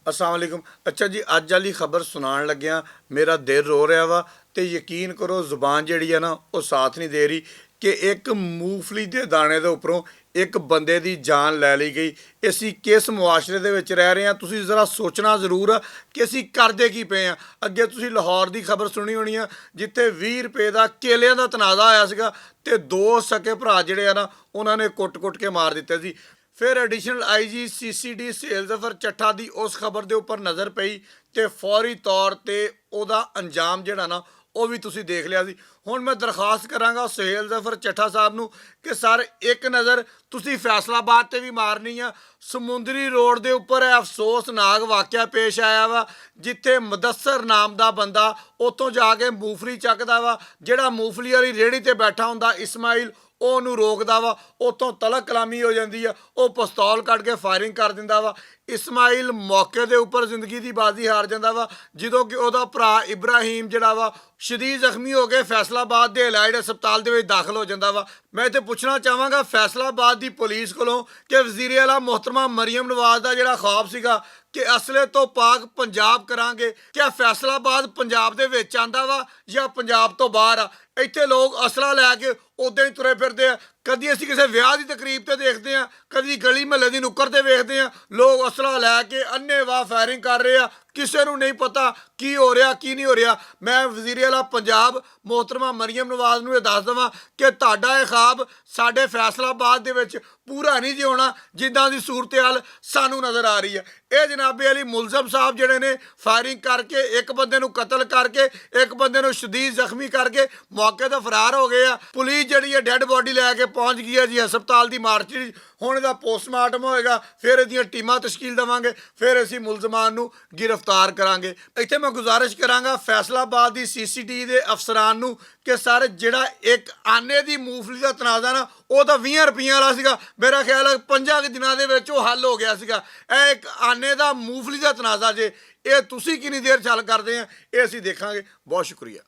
अस्सलाम वालेकुम। अच्छा जी, अज वाली खबर सुनान लग्या मेरा दिल रो रहा वा तो यकीन करो जुबान जिहड़ी है ना वो साथ नहीं दे रही कि एक मूंगफली के दाने के उपरों एक बंदे की जान लै ली गई। असी किस मुआशरे दे विच रह रहे हैं, तुसीं ज़रा सोचना जरूर आ कि असी करदे की पे हैं। अगे तुसीं लाहौर की खबर सुनी होनी है जिथे 20 रुपए का केलिਆਂ का तनाज़ा आया सीगा ते दो सके भरा जिहड़े आ ना उन्होंने कुट कुट के मार दिते सी। फिर additional IG CCD Suhail Zafar Chattha ਦੀ उस खबर के उपर नज़र पई तो फौरी तौर पर ਉਹਦਾ अंजाम ਜਿਹੜਾ ना ਉਹ ਵੀ ਤੁਸੀਂ देख लिया सी। ਹੁਣ मैं दरखास्त करांगा सुहेल जफर ਚੱਠਾ साहब ਨੂੰ कि सर एक नज़र ਤੁਸੀਂ फैसलाबाद ਤੇ भी मारनी आ। ਸਮੁੰਦਰੀ रोड के उपर अफसोसनाक वाक़या पेश आया वा जिथे मुदस्सर नाम का बंदा उतों जाके मूंगफली ਚੱਕਦਾ ਵਾ। ਜਿਹੜਾ मूंगफली वाली रेहड़ी ते बैठा ਹੁੰਦਾ इस्माइल ਉਹਨੂੰ ਰੋਕਦਾ ਵਾ, ਉਤੋਂ ਤਲਕ ਕਲਾਮੀ ਹੋ ਜਾਂਦੀ ਆ, ਉਹ ਪਿਸਤੌਲ ਕੱਢ ਕੇ ਫਾਇਰਿੰਗ ਕਰ ਦਿੰਦਾ ਵਾ। ਇਸਮਾਈਲ ਮੌਕੇ ਦੇ ਉੱਪਰ ਜ਼ਿੰਦਗੀ ਦੀ ਬਾਜ਼ੀ ਹਾਰ ਜਾਂਦਾ ਵਾ ਜਦੋਂ ਕਿ ਉਹਦਾ ਭਰਾ ਇਬਰਾਹੀਮ ਜਿਹੜਾ ਵਾ ਸ਼ਦੀਦ ਜ਼ਖਮੀ ਹੋ ਕੇ ਫੈਸਲਾਬਾਦ ਦੇ ਇਲਾਜ ਹਸਪਤਾਲ ਦੇ ਵਿੱਚ ਦਾਖਲ ਹੋ ਜਾਂਦਾ ਵਾ। ਮੈਂ ਇੱਥੇ ਪੁੱਛਣਾ ਚਾਹਾਂਗਾ ਫੈਸਲਾਬਾਦ ਦੀ ਪੁਲਿਸ ਕੋਲੋਂ ਕਿ ਵਜ਼ੀਰ ਆਲਾ ਮੁਹਤਰਮਾ ਮਰੀਮ ਨਵਾਜ਼ ਦਾ ਜਿਹੜਾ ख्वाब ਸੀਗਾ कि असले तो पाक पंजाब करांगे, क्या फैसलाबाद पंजाब दे विच आंदा वा या पंजाब तो बाहर आ। इत्थे लोग असला लैके उदां ही तुरे फिरदे आ। कदी असीं किसी विआह की तकरीब ते देखते हैं, कदी गली महल्ले की नुक्कड़ ते वेखदे हैं, लोग असला लैके अन्नेवाह फायरिंग कर रहे हैं। किसी को नहीं पता की हो रहा की नहीं हो रहा। मैं वज़ीर आला पंजाब मोहतरमा मरीम नवाज नूं दस देवां कि तुहाडा ये ख्वाब साडे फैसलाबाद दे विच पूरा नहीं जी होना जिद्दां दी सूरत हाल सानू नज़र आ रही है। ये जनाबे अली मुलजम साहब जिहड़े ने फायरिंग करके एक बंदे नूं कतल करके एक बंदे नूं शदीद जख्मी करके मौके तो फरार हो गए आ। पुलिस जिहड़ी है डैड बॉडी लैके पहुँच गई है जी हस्पताल की मार्चरी। हुण इहदा पोस्टमार्टम होएगा, फिर इहदियां टीमां तश्कील देवांगे, फिर असीं मुलजमान नूं गिरफ्तार करांगे। इत्थे मैं गुजारिश करांगा फैसलाबाद की CCD दे अफसरान नूं कि सर जिहड़ा एक आने की मूंगफली का तनाज़ा ना वो तो 20 रुपये वाला सीगा, मेरा ख्याल है 5 दिनों के विच वो हल हो गया सीगा। ਇਹ एक आने का मूंगफली का तनाज़ा जे ये तुसीं कितनी देर चल करते हैं ये असीं देखांगे। बहुत शुक्रिया।